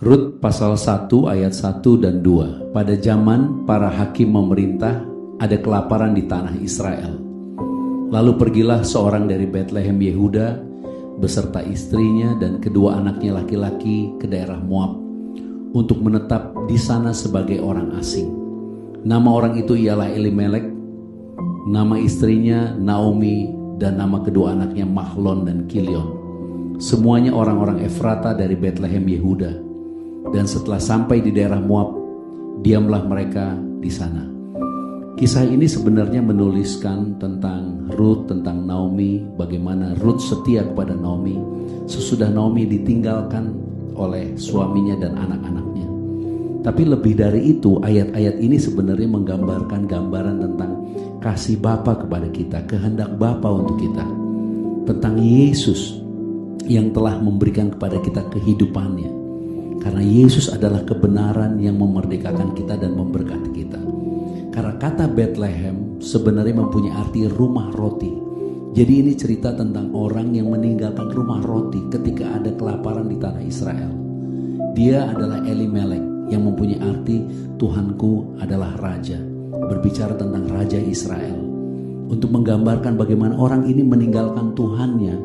Rut pasal 1 ayat 1 dan 2. Pada zaman para hakim memerintah, ada kelaparan di tanah Israel. Lalu pergilah seorang dari Betlehem Yehuda beserta istrinya dan kedua anaknya laki-laki ke daerah Moab untuk menetap di sana sebagai orang asing. Nama orang itu ialah Elimelek, nama istrinya Naomi, dan nama kedua anaknya Mahlon dan Kilion. Semuanya orang-orang Efrata dari Betlehem Yehuda. Dan setelah sampai di daerah Moab, diamlah mereka di sana. Kisah ini sebenarnya menuliskan tentang Rut, tentang Naomi, bagaimana Rut setia kepada Naomi sesudah Naomi ditinggalkan oleh suaminya dan anak-anaknya. Tapi lebih dari itu, ayat-ayat ini sebenarnya menggambarkan gambaran tentang kasih Bapa kepada kita, kehendak Bapa untuk kita, tentang Yesus yang telah memberikan kepada kita kehidupannya. Karena Yesus adalah kebenaran yang memerdekakan kita dan memberkati kita. Karena kata Bethlehem sebenarnya mempunyai arti rumah roti. Jadi ini cerita tentang orang yang meninggalkan rumah roti ketika ada kelaparan di tanah Israel. Dia adalah Elimelek yang mempunyai arti Tuhanku adalah Raja. Berbicara tentang Raja Israel. Untuk menggambarkan bagaimana orang ini meninggalkan Tuhannya,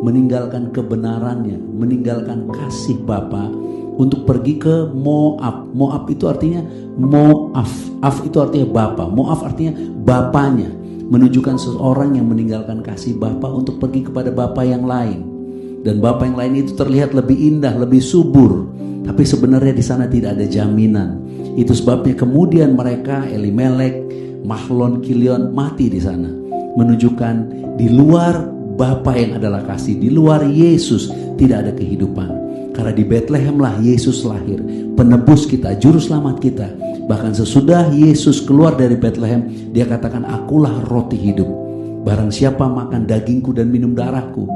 meninggalkan kebenarannya, meninggalkan kasih Bapa untuk pergi ke Moab. Moab itu artinya Moaf. Af itu artinya Bapa. Moaf artinya bapanya. Menunjukkan seseorang yang meninggalkan kasih Bapa untuk pergi kepada Bapa yang lain. Dan Bapa yang lain itu terlihat lebih indah, lebih subur. Tapi sebenarnya di sana tidak ada jaminan. Itu sebabnya kemudian mereka, Elimelek, Mahlon, Kilion mati di sana. Menunjukkan di luar Bapa yang adalah kasih, di luar Yesus tidak ada kehidupan. Karena di Bethlehem lah Yesus lahir, penebus kita, juru selamat kita. Bahkan sesudah Yesus keluar dari Bethlehem, dia katakan, akulah roti hidup. Barang siapa makan dagingku dan minum darahku,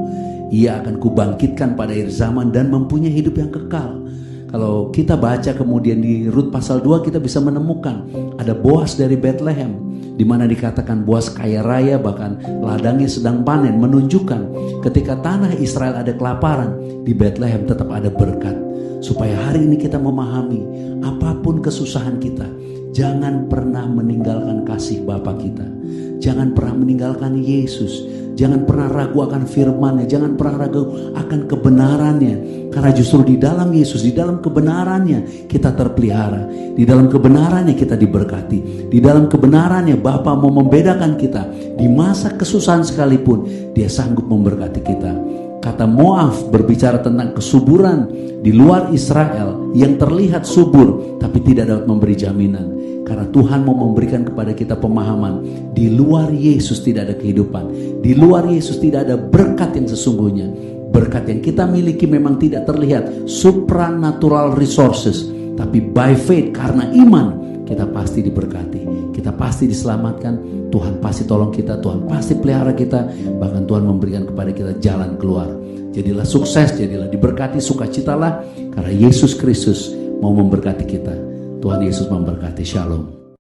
ia akan kubangkitkan pada akhir zaman dan mempunyai hidup yang kekal. Kalau kita baca kemudian di Rut pasal 2, kita bisa menemukan ada Boas dari Bethlehem, di mana dikatakan Boas kaya raya, bahkan ladangnya sedang panen, menunjukkan ketika tanah Israel ada kelaparan, di Bethlehem tetap ada berkat. Supaya hari ini kita memahami, apapun kesusahan kita, jangan pernah meninggalkan kasih Bapa kita. Jangan pernah meninggalkan Yesus. Jangan pernah ragu akan firman-Nya, jangan pernah ragu akan kebenarannya. Karena justru di dalam Yesus, di dalam kebenarannya kita terpelihara. Di dalam kebenarannya kita diberkati. Di dalam kebenarannya Bapa mau membedakan kita. Di masa kesusahan sekalipun, Dia sanggup memberkati kita. Kata Moab berbicara tentang kesuburan di luar Israel yang terlihat subur tapi tidak dapat memberi jaminan. Karena Tuhan mau memberikan kepada kita pemahaman, di luar Yesus tidak ada kehidupan. Di luar Yesus tidak ada berkat yang sesungguhnya. Berkat yang kita miliki memang tidak terlihat, supernatural resources. Tapi by faith, karena iman, kita pasti diberkati. Kita pasti diselamatkan. Tuhan pasti tolong kita, Tuhan pasti pelihara kita. Bahkan Tuhan memberikan kepada kita jalan keluar. Jadilah sukses, jadilah diberkati, sukacitalah. Karena Yesus Kristus mau memberkati kita. Tuhan Yesus memberkati. Shalom.